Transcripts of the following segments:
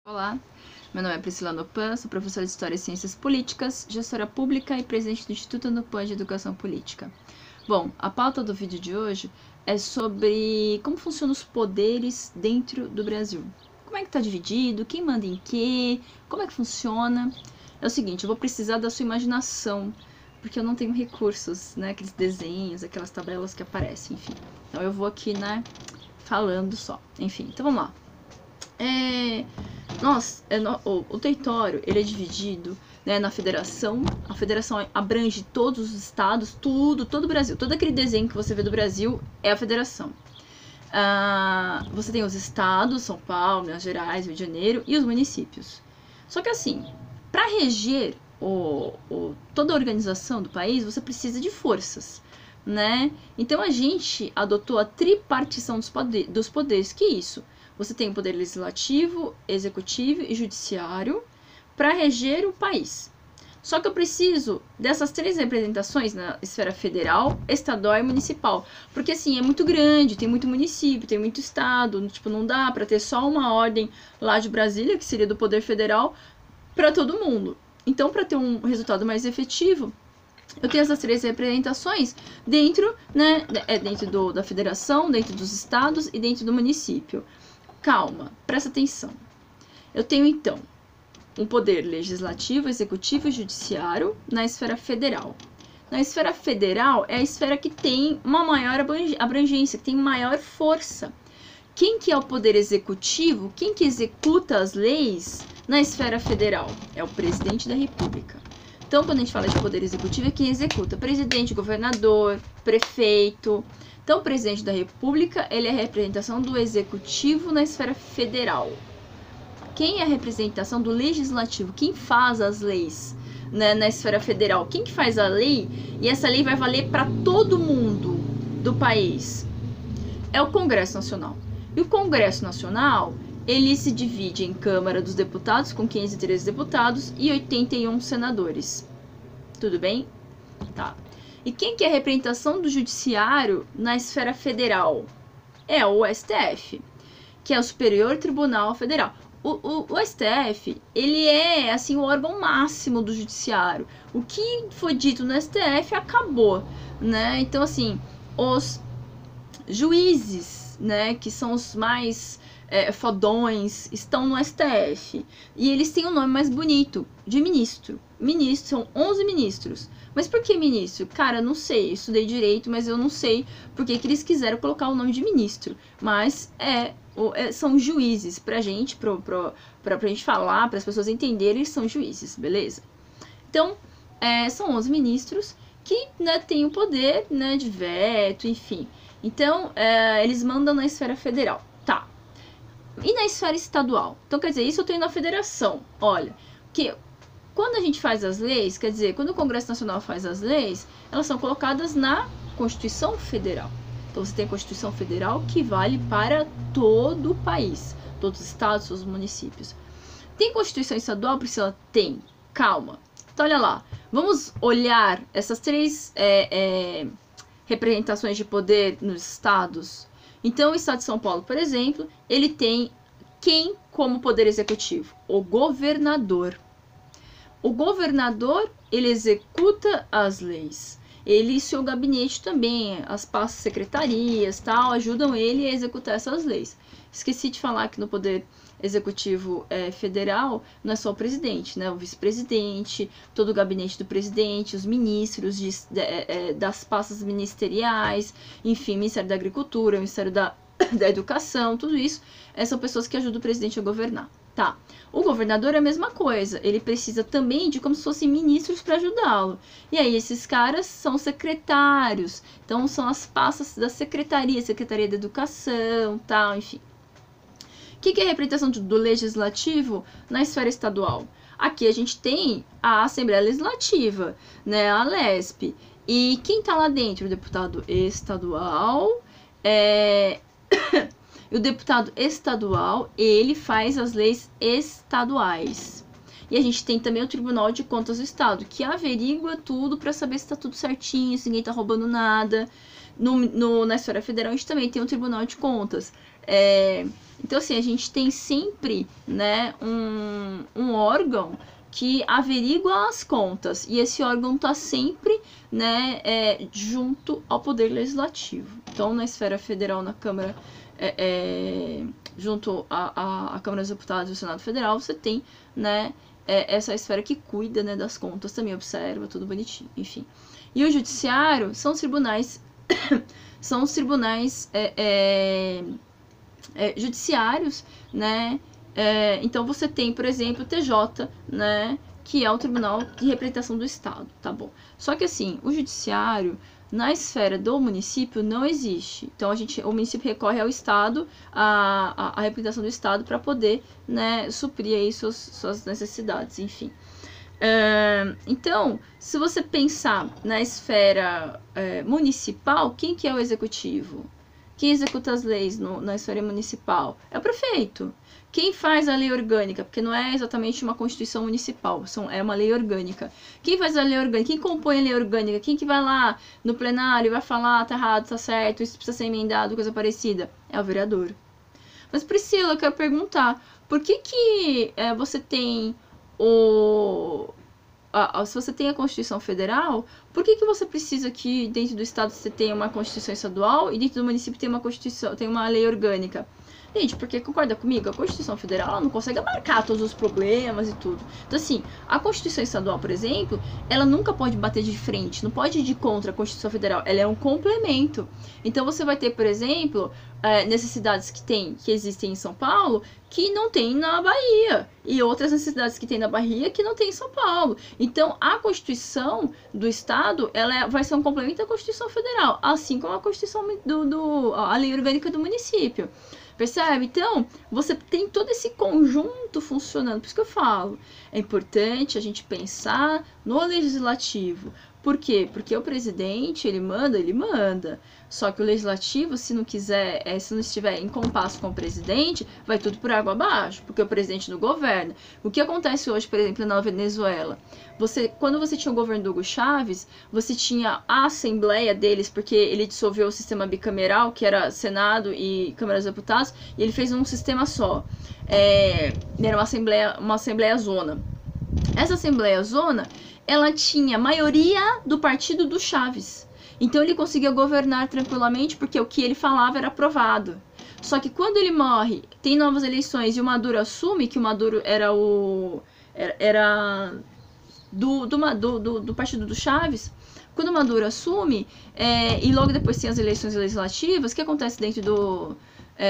Olá, meu nome é Priscila Nopan, sou professora de História e Ciências Políticas, gestora pública e presidente do Instituto Nopan de Educação Política. Bom, a pauta do vídeo de hoje é sobre como funcionam os poderes dentro do Brasil. Como é que está dividido, quem manda em quê, como é que funciona. É o seguinte, eu vou precisar da sua imaginação, porque eu não tenho recursos, né, aqueles desenhos, aquelas tabelas que aparecem, enfim. Então eu vou aqui, né, falando só. Enfim, então vamos lá. O território ele é dividido, né, na federação. A federação abrange todos os estados, todo o Brasil. Todo aquele desenho que você vê do Brasil é a federação. Você tem os estados, São Paulo, Minas Gerais, Rio de Janeiro, e os municípios. Só que assim, para reger toda a organização do país, você precisa de forças, né? Então a gente adotou a tripartição dos poderes. Que é isso? Você tem o poder legislativo, executivo e judiciário para reger o país. Só que eu preciso dessas três representações na esfera federal, estadual e municipal. Porque assim, é muito grande, tem muito município, tem muito estado, tipo, não dá para ter só uma ordem lá de Brasília, que seria do poder federal, para todo mundo. Então, para ter um resultado mais efetivo, eu tenho essas três representações dentro, né, dentro da federação, dentro dos estados e dentro do município. Calma, presta atenção. Eu tenho, então, um poder legislativo, executivo e judiciário na esfera federal. Na esfera federal é a esfera que tem uma maior abrangência, que tem maior força. Quem que é o poder executivo? Quem que executa as leis na esfera federal? É o presidente da República. Então, quando a gente fala de poder executivo, é quem executa. Presidente, governador, prefeito. Então, o presidente da República, ele é a representação do executivo na esfera federal. Quem é a representação do legislativo? Quem faz as leis, né, na esfera federal? Quem que faz a lei? E essa lei vai valer para todo mundo do país. É o Congresso Nacional. E o Congresso Nacional, ele se divide em Câmara dos Deputados, com 513 deputados e 81 senadores. Tudo bem? Tá. E quem que é a representação do judiciário na esfera federal? É o STF, que é o Superior Tribunal Federal. O STF, ele é, assim, o órgão máximo do judiciário. O que foi dito no STF acabou, né? Então, assim, os juízes, né, que são os mais fodões, estão no STF. E eles têm o nome mais bonito, de ministro. Ministro, são 11 ministros. Mas por que ministro? Cara, não sei, eu estudei direito, mas eu não sei por que eles quiseram colocar o nome de ministro. Mas são juízes pra gente, pra gente falar, para as pessoas entenderem, eles são juízes, beleza? Então, são 11 ministros que, né, têm o poder, né, de veto, enfim. Então, eles mandam na esfera federal. Tá. E na esfera estadual? Então, quer dizer, isso eu tenho na federação. Olha, que quando a gente faz as leis, quer dizer, quando o Congresso Nacional faz as leis, elas são colocadas na Constituição Federal. Então, você tem a Constituição Federal que vale para todo o país, todos os estados, todos os municípios. Tem Constituição Estadual, Priscila? Tem. Calma. Então, olha lá. Vamos olhar essas três representações de poder nos estados. Então, o estado de São Paulo, por exemplo, ele tem quem como poder executivo? O governador. O governador, ele executa as leis. Ele e seu gabinete também, as pastas secretarias, tal, ajudam ele a executar essas leis. Esqueci de falar que no poder executivo federal não é só o presidente, né? O vice-presidente, todo o gabinete do presidente, os ministros das pastas ministeriais, enfim, Ministério da Agricultura, Ministério da Educação, tudo isso são pessoas que ajudam o presidente a governar. Tá. O governador é a mesma coisa, ele precisa também de como se fossem ministros para ajudá-lo. E aí esses caras são secretários, então são as pastas da secretaria da Educação, tal, enfim. O que é a representação do legislativo na esfera estadual? Aqui a gente tem a Assembleia Legislativa, né, a LESP. E quem tá lá dentro? O deputado estadual, E o deputado estadual, ele faz as leis estaduais. E a gente tem também o Tribunal de Contas do Estado, que averigua tudo para saber se está tudo certinho, se ninguém está roubando nada. Na esfera federal, a gente também tem o Tribunal de Contas. Então, assim, a gente tem sempre, né, um órgão que averigua as contas, e esse órgão está sempre, né, junto ao Poder Legislativo. Então, na esfera federal, na Câmara, junto à Câmara dos Deputados e ao Senado Federal, você tem, né, essa esfera que cuida, né, das contas, também observa, tudo bonitinho, enfim. E o Judiciário são os tribunais, são os tribunais judiciários, né? Então você tem, por exemplo, o TJ, né? Que é o Tribunal de Representação do Estado, tá bom? Só que assim, o Judiciário na esfera do município não existe. Então o município recorre ao Estado, à representação do Estado para poder, né, suprir aí suas necessidades, enfim. Então, se você pensar na esfera municipal, quem que é o executivo? Quem executa as leis na esfera municipal? É o prefeito. Quem faz a lei orgânica? Porque não é exatamente uma constituição municipal, é uma lei orgânica. Quem faz a lei orgânica? Quem compõe a lei orgânica? Quem que vai lá no plenário e vai falar, tá errado, tá certo, isso precisa ser emendado, coisa parecida? É o vereador. Mas Priscila, eu quero perguntar, por que você tem se você tem a Constituição Federal, por que você precisa que dentro do Estado você tenha uma Constituição Estadual e dentro do município tem uma lei orgânica? Gente, porque concorda comigo? A Constituição Federal não consegue abarcar todos os problemas e tudo. Então, assim, a Constituição Estadual, por exemplo, ela nunca pode bater de frente, não pode ir de contra a Constituição Federal, ela é um complemento. Então, você vai ter, por exemplo, necessidades que existem em São Paulo que não tem na Bahia, e outras necessidades que tem na Bahia que não tem em São Paulo. Então, a Constituição do Estado, ela vai ser um complemento da Constituição Federal, assim como a Constituição a Lei Orgânica do município. Percebe? Então, você tem todo esse conjunto funcionando. Por isso que eu falo, é importante a gente pensar no legislativo. Por quê? Porque o presidente, ele manda. Só que o legislativo, se não quiser, se não estiver em compasso com o presidente, vai tudo por água abaixo, porque o presidente não governa. O que acontece hoje, por exemplo, na Venezuela? Quando você tinha o governo do Hugo Chávez, você tinha a assembleia deles, porque ele dissolveu o sistema bicameral, que era Senado e Câmara dos Deputados, e ele fez um sistema só. Era uma assembleia zona. Essa assembleia zona, ela tinha maioria do partido do Chávez. Então ele conseguia governar tranquilamente porque o que ele falava era aprovado. Só que quando ele morre, tem novas eleições e o Maduro assume, que o Maduro era do partido do Chávez. Quando o Maduro assume, e logo depois tem as eleições legislativas, o que acontece dentro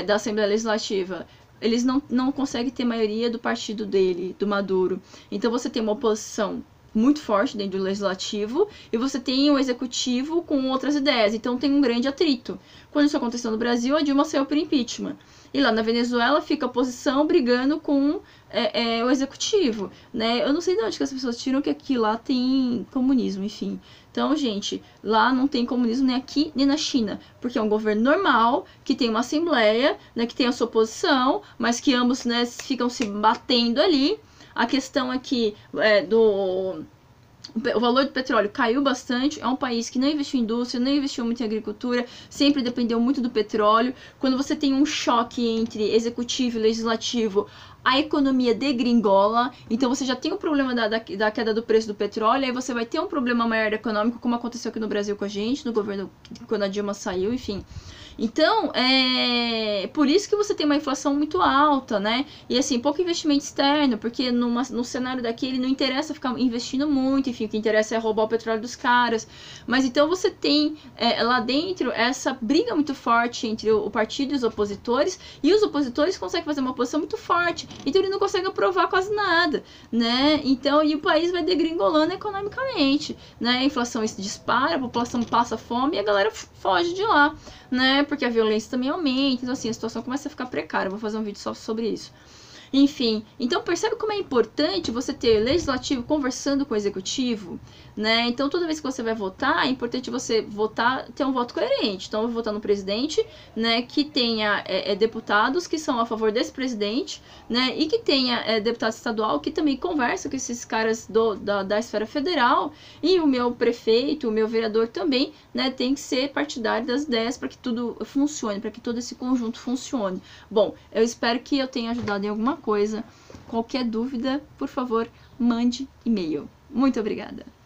da Assembleia Legislativa? Eles não conseguem ter maioria do partido dele, do Maduro. Então você tem uma oposição muito forte dentro do legislativo e você tem o executivo com outras ideias, então tem um grande atrito. Quando isso aconteceu no Brasil, a Dilma saiu por impeachment. E lá na Venezuela fica a oposição brigando com o executivo, né? Eu não sei de onde que as pessoas tiram que aqui lá tem comunismo, enfim. Então, gente, lá não tem comunismo nem aqui nem na China, porque é um governo normal, que tem uma assembleia, né, que tem a sua oposição, mas que ambos, né, ficam se batendo ali. A questão aqui o valor do petróleo caiu bastante, é um país que não investiu em indústria, não investiu muito em agricultura, sempre dependeu muito do petróleo. Quando você tem um choque entre executivo e legislativo, a economia degringola, então você já tem o problema da queda do preço do petróleo, aí você vai ter um problema maior econômico, como aconteceu aqui no Brasil com a gente, no governo, quando a Dilma saiu, enfim. Então, por isso que você tem uma inflação muito alta, né? E assim, pouco investimento externo, porque no cenário daqui ele não interessa ficar investindo muito, enfim, o que interessa é roubar o petróleo dos caras. Mas então você tem lá dentro essa briga muito forte entre o partido e os opositores, e os opositores conseguem fazer uma oposição muito forte, então ele não consegue aprovar quase nada, né? Então, e o país vai degringolando economicamente, né? A inflação dispara, a população passa fome e a galera foge de lá, né? Porque a violência também aumenta, então assim, a situação começa a ficar precária. Eu vou fazer um vídeo só sobre isso. Enfim, então percebe como é importante você ter legislativo conversando com o executivo, né? Então toda vez que você vai votar, é importante você votar, ter um voto coerente. Então eu vou votar no presidente, né, que tenha deputados que são a favor desse presidente, né, e que tenha deputado estadual que também conversa com esses caras da esfera federal, e o meu prefeito, o meu vereador também, né, tem que ser partidário das ideias para que tudo funcione, para que todo esse conjunto funcione. Bom, eu espero que eu tenha ajudado em alguma coisa. Qualquer dúvida, por favor, mande e-mail. Muito obrigada!